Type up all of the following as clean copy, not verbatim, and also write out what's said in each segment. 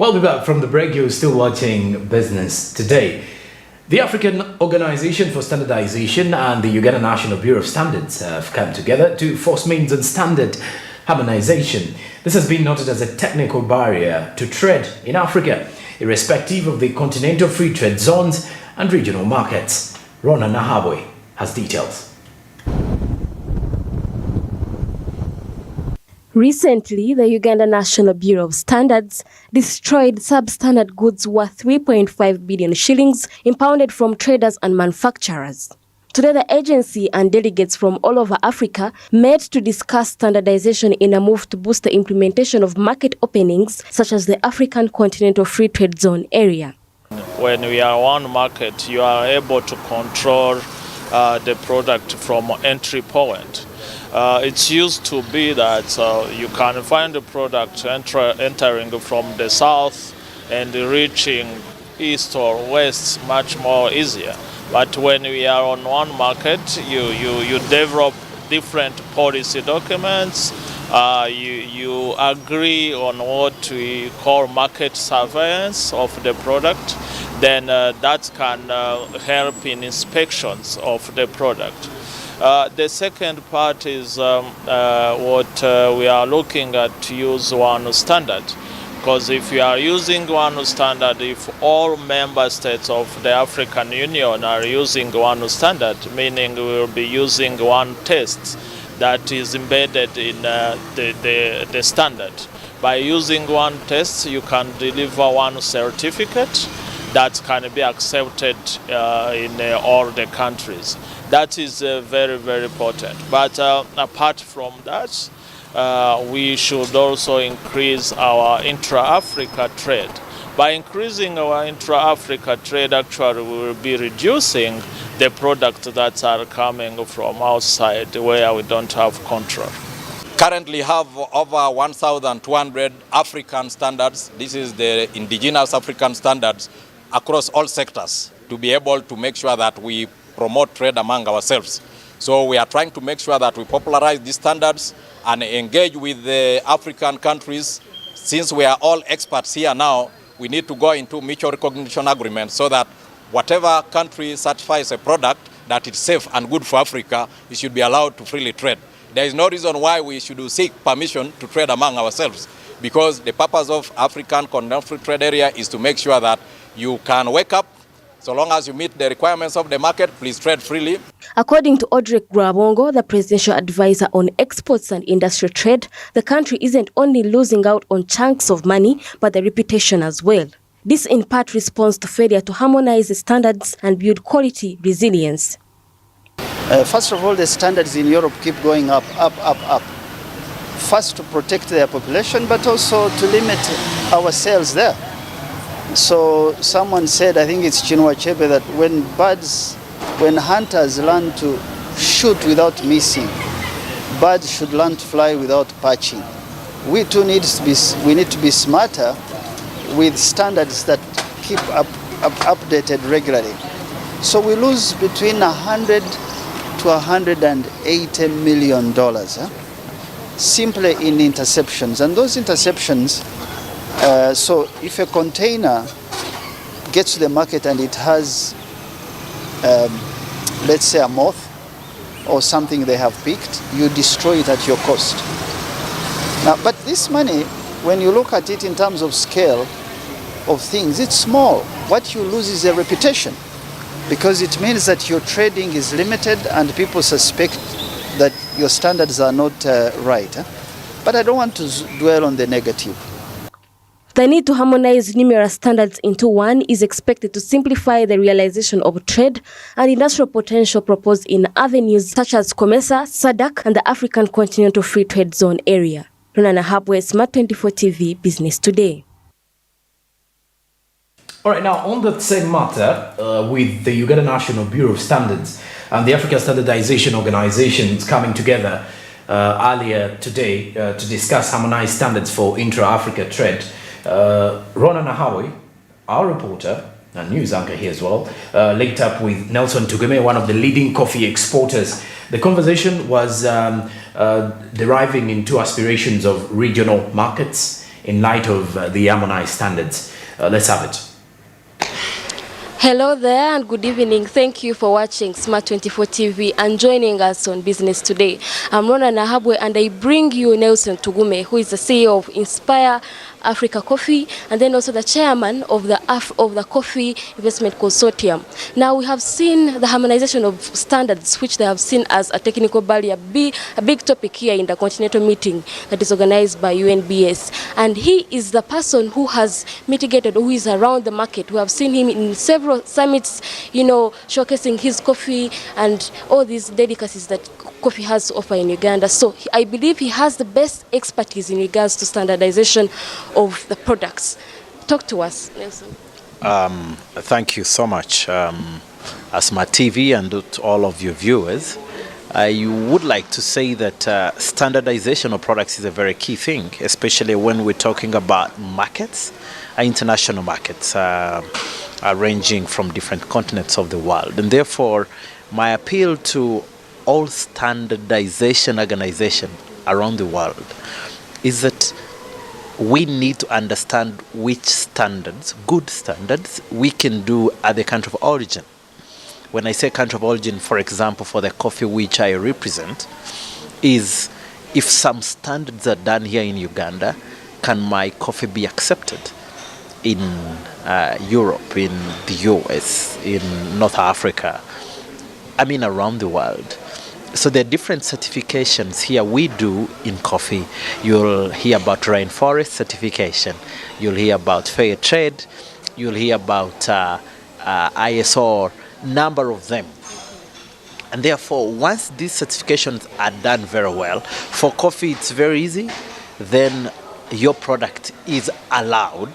We'll be back from the break. You're still watching Business Today. The African Organization for Standardization and the Uganda National Bureau of Standards have come together to force means and standard harmonization. This has been noted as a technical barrier to trade in Africa, irrespective of the continental free trade zones and regional markets. Rona Nahabwe has details. Recently, the Uganda National Bureau of Standards destroyed substandard goods worth 3.5 billion shillings impounded from traders and manufacturers. Today, the agency and delegates from all over Africa met to discuss standardization in a move to boost the implementation of market openings such as the African Continental Free Trade Zone area. When we are one market, you are able to control the product from entry point. It's used to be that you can find the product entering from the south and reaching east or west much more easier. But when we are on one market, you develop different policy documents, you agree on what we call market surveillance of the product, then that can help in inspections of the product. The second part is what we are looking at to use one standard. Because if we are using one standard, if all member states of the African Union are using one standard, meaning we will be using one test that is embedded in the standard. By using one test, you can deliver one certificate that can be accepted in all the countries. That is very, very important. But apart from that, we should also increase our intra-Africa trade. By increasing our intra-Africa trade, actually we will be reducing the products that are coming from outside where we don't have control. Currently have over 1,200 African standards. This is the indigenous African standards across all sectors to be able to make sure that we promote trade among ourselves. So we are trying to make sure that we popularize these standards and engage with the African countries. Since we are all experts here now, we need to go into mutual recognition agreements so that whatever country certifies a product that is safe and good for Africa, it should be allowed to freely trade. There is no reason why we should seek permission to trade among ourselves, because the purpose of African Continental Free Trade Area is to make sure that you can wake up. So long as you meet the requirements of the market, please trade freely. According to Audrey Grabongo, the presidential advisor on exports and industrial trade, the country isn't only losing out on chunks of money, but the reputation as well. This in part responds to failure to harmonize the standards and build quality resilience. First of all, the standards in Europe keep going up. First to protect their population, but also to limit our sales there. So someone said, I think it's Chinua Achebe, that when hunters learn to shoot without missing, birds should learn to fly without perching. We too need to be smarter with standards that keep updated regularly. So we lose between 100 to 180 million dollars simply in interceptions, and those interceptions. So if a container gets to the market and it has, let's say, a moth or something they have picked, you destroy it at your cost. Now, but this money, when you look at it in terms of scale of things, it's small. What you lose is a reputation, because it means that your trading is limited and people suspect that your standards are not right. But I don't want to dwell on the negative. The need to harmonize numerous standards into one is expected to simplify the realization of trade and industrial potential proposed in avenues such as COMESA, SADC, and the African Continental Free Trade Zone area. Rona Nahabwe, Smart 24 TV, Business Today. All right, now on that same matter, with the Uganda National Bureau of Standards and the African Standardization Organizations coming together earlier today to discuss harmonized standards for intra-Africa trade, Rona Nahabwe, our reporter and news anchor here as well, linked up with Nelson Tugume, one of the leading coffee exporters. The conversation was deriving into aspirations of regional markets in light of the harmonized standards? Let's have it. Hello there and good evening. Thank you for watching Smart 24 TV and joining us on Business Today. I'm Rona Nahabwe and I bring you Nelson Tugume, who is the CEO of Inspire Africa Coffee and then also the chairman of the Coffee Investment Consortium. Now we have seen the harmonization of standards, which they have seen as a technical barrier, be a big topic here in the continental meeting that is organized by UNBS. And he is the person who has mitigated, who is around the market. We have seen him in several summits, showcasing his coffee and all these delicacies that coffee has to offer in Uganda. So I believe he has the best expertise in regards to standardization of the products. Talk to us, Nelson. Thank you so much. Asma TV and to all of your viewers, I would like to say that standardization of products is a very key thing, especially when we're talking about markets, international markets ranging from different continents of the world. And therefore, my appeal to all standardization organizations around the world is that we need to understand which standards, good standards, we can do at the country of origin. When I say country of origin, for example, for the coffee which I represent, is if some standards are done here in Uganda, can my coffee be accepted in Europe, in the US, in North Africa, around the world. So there are different certifications here we do in coffee. You'll hear about rainforest certification. You'll hear about fair trade. You'll hear about ISO, number of them. And therefore, once these certifications are done very well, for coffee it's very easy, then your product is allowed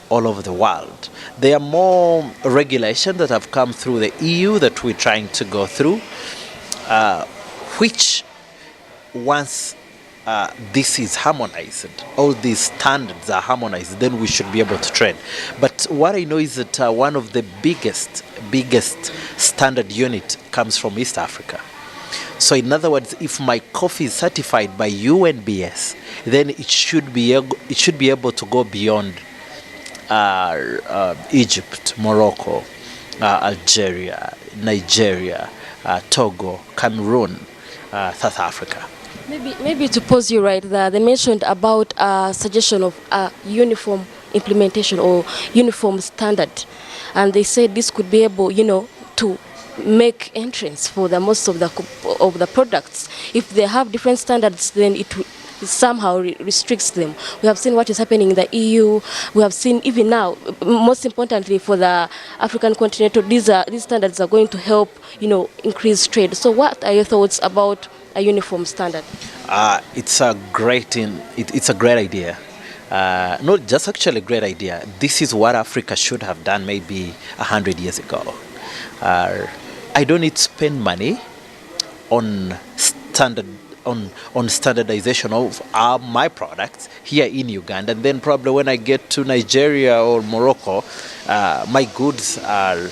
all over the world. There are more regulations that have come through the EU that we're trying to go through, which once this is harmonized, all these standards are harmonized, then we should be able to trade. But what I know is that one of the biggest standard unit comes from East Africa. So in other words, if my coffee is certified by UNBS, then it should be able to go beyond Egypt, Morocco, Algeria, Nigeria, Togo, Cameroon, South Africa. Maybe to pause you right there, they mentioned about a suggestion of a uniform implementation or uniform standard, and they said this could be able, to make entrance for the most of the products. If they have different standards, then it somehow restricts them. We have seen what is happening in the EU. We have seen even now, most importantly for the African continent, these standards are going to help, increase trade. So what are your thoughts about a uniform standard? It's a great idea. Not just actually a great idea. This is what Africa should have done maybe 100 years ago. I don't need to spend money on standardization of my products here in Uganda, and then probably when I get to Nigeria or Morocco, my goods are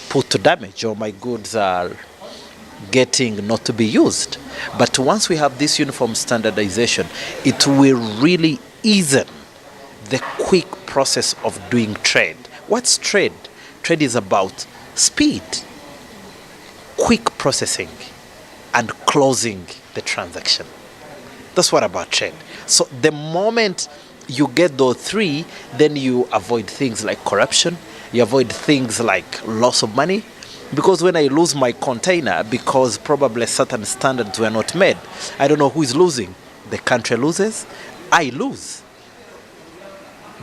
put to damage, or my goods are getting not to be used. But once we have this uniform standardization, it will really ease the quick process of doing trade. What's trade? Trade is about speed, quick processing, and closing the transaction. That's what about trade. So the moment you get those three, then you avoid things like corruption, you avoid things like loss of money, because when I lose my container because probably certain standards were not met, I don't know who is losing. The country loses, I lose.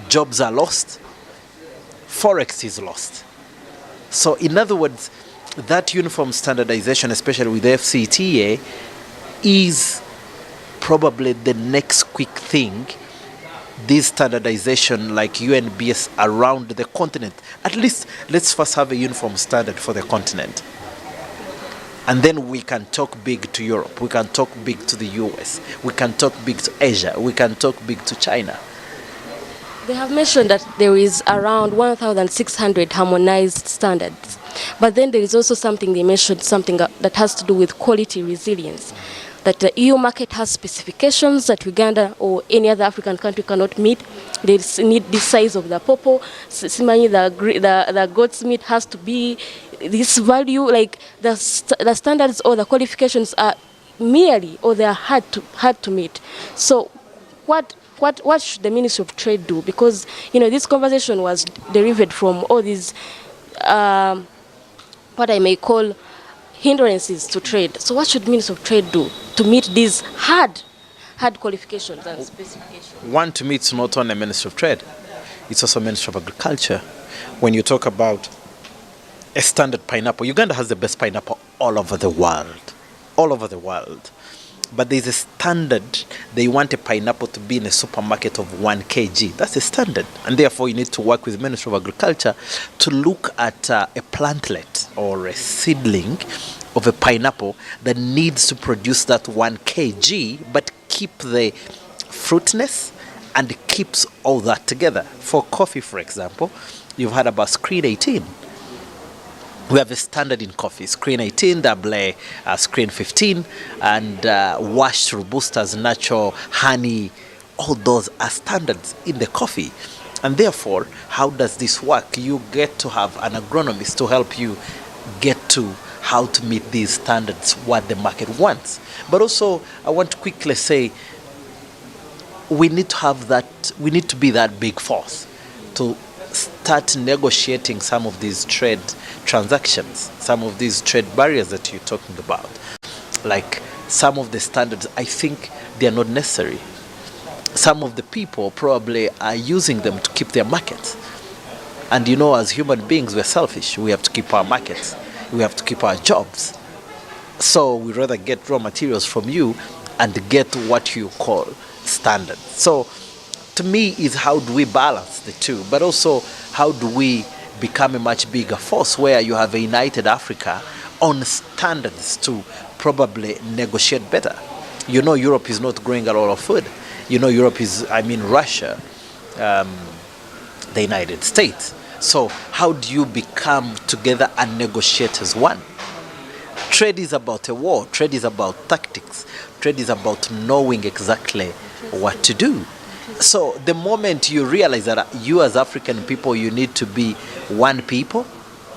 Jobs are lost, forex is lost. So in other words, that uniform standardization, especially with FCTA, is probably the next quick thing. This standardization like UNBS around the continent, at least let's first have a uniform standard for the continent. And then we can talk big to Europe, we can talk big to the US, we can talk big to Asia, we can talk big to China. They have mentioned that there is around 1,600 harmonized standards. But then there is also something they mentioned, something that has to do with quality resilience. that the EU market has specifications that Uganda or any other African country cannot meet. They need the size of the pawpaw. Similarly, the goat's meat has to be this value. Like the standards or the qualifications are merely, or they are hard to meet. So what should the Ministry of Trade do? Because this conversation was derived from all these what I may call hindrances to trade. So what should Ministry of Trade do to meet these hard qualifications and specifications? One, to me, it's not only Ministry of Trade, it's also Ministry of Agriculture. When you talk about a standard pineapple, Uganda has the best pineapple all over the world. All over the world. But there's a standard. They want a pineapple to be in a supermarket of 1 kg. That's a standard. And therefore, you need to work with the Ministry of Agriculture to look at a plantlet or a seedling of a pineapple that needs to produce that 1 kg, but keep the fruitness and keeps all that together. For coffee, for example, you've heard about Screen 18. We have a standard in coffee, Screen 18, double A, Screen 15, and washed Robusta's natural honey. All those are standards in the coffee. And therefore, how does this work? You get to have an agronomist to help you get to how to meet these standards, what the market wants. But also, I want to quickly say, we need to be that big force to start negotiating some of these trade transactions, some of these trade barriers that you're talking about. Like some of the standards, I think they are not necessary. Some of the people probably are using them to keep their markets. And as human beings, we're selfish. We have to keep our markets. We have to keep our jobs. So we rather get raw materials from you and get what you call standard. So to me, is how do we balance the two, but also how do we become a much bigger force where you have a united Africa on standards to probably negotiate better. Europe is not growing a lot of food. Europe is, Russia, the United States. So how do you become together and negotiate as one? Trade is about a war. Trade is about tactics. Trade is about knowing exactly what to do. So the moment you realize that you as African people, you need to be one people,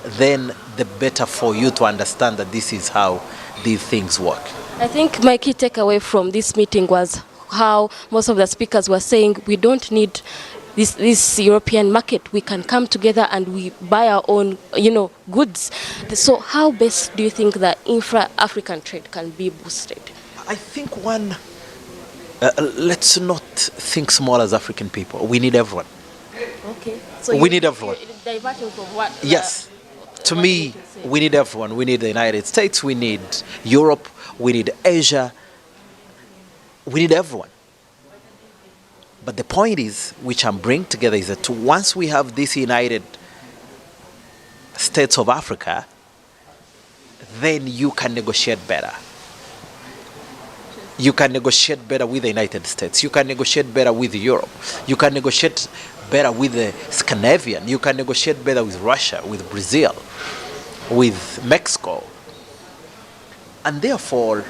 then the better for you to understand that this is how these things work. I think my key takeaway from this meeting was how most of the speakers were saying we don't need this European market. We can come together and we buy our own, goods. So how best do you think that intra-African trade can be boosted? I think let's not think small as African people. We need everyone. Okay. So we need everyone. Diverting from what? Yes. To me, we need everyone. We need the United States. We need Europe. We need Asia. We need everyone. But the point is, which I'm bringing together, is that once we have this United States of Africa, then you can negotiate better. You can negotiate better with the United States. You can negotiate better with Europe. You can negotiate better with the Scandinavian. You can negotiate better with Russia, with Brazil, with Mexico. And therefore,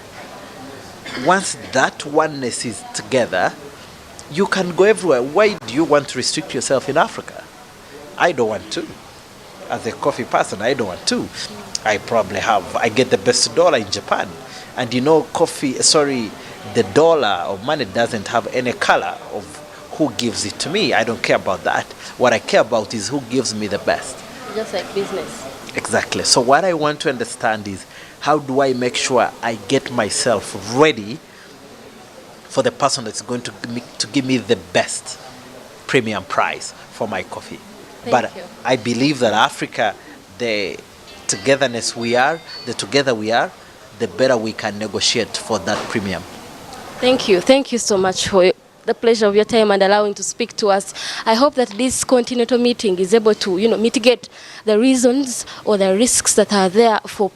once that oneness is together, you can go everywhere. Why do you want to restrict yourself in Africa? I don't want to. As a coffee person, I don't want to. I get the best dollar in Japan. And the dollar or money doesn't have any color of who gives it to me. I don't care about that. What I care about is who gives me the best. Just like business. Exactly. So what I want to understand is, how do I make sure I get myself ready for the person that's going to give me the best premium price for my coffee? Thank you. I believe that Africa, the togetherness we are, the together we are, the better we can negotiate for that premium. Thank you. Thank you so much for the pleasure of your time and allowing to speak to us. I hope that this continental meeting is able to, mitigate the reasons or the risks that are there for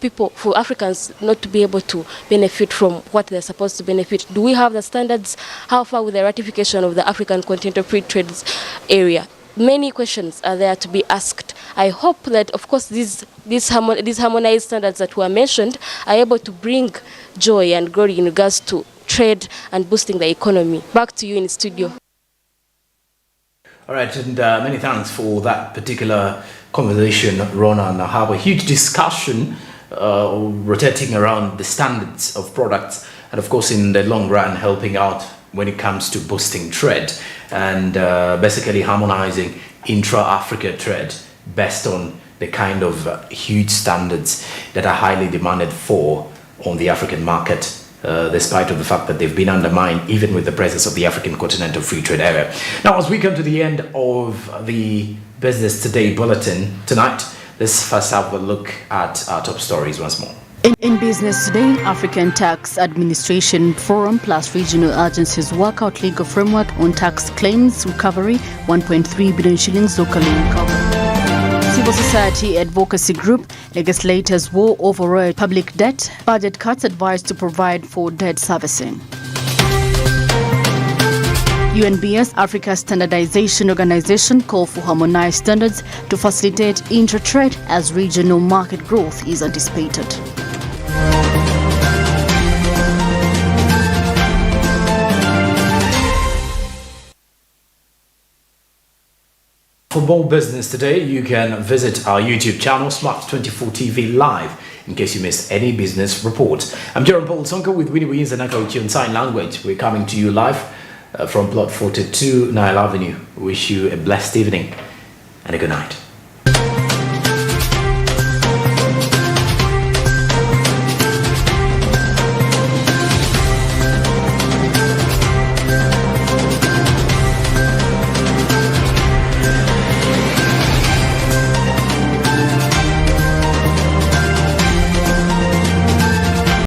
Africans not to be able to benefit from what they're supposed to benefit. Do we have the standards? How far with the ratification of the African Continental Free Trade Area? many questions are there to be asked. I hope that, of course, these harmonized standards that were mentioned are able to bring joy and glory in regards to trade and boosting the economy. Back to you in the studio. All right, and many thanks for that particular conversation, Rona. And I have a huge discussion rotating around the standards of products and, of course, in the long run, helping out when it comes to boosting trade and basically harmonizing intra-Africa trade based on the kind of huge standards that are highly demanded for on the African market. Despite of the fact that they've been undermined even with the presence of the African Continental Free Trade Area. Now, as we come to the end of the Business Today bulletin tonight, let's first have a look at our top stories once more. In Business Today, African Tax Administration Forum plus regional agencies work out legal framework on tax claims recovery, 1.3 billion shillings locally recovered. Civil society advocacy group, legislators war over public debt, budget cuts advised to provide for debt servicing. UNBS, Africa Standardization Organization, call for harmonized standards to facilitate intra-trade as regional market growth is anticipated. For more Business Today, you can visit our YouTube channel, Smart24 TV Live, in case you missed any business reports. I'm Joram Ssonko with Winnie and Nakawuki on Sign Language. We're coming to you live from Plot 42, Nile Avenue. We wish you a blessed evening and a good night.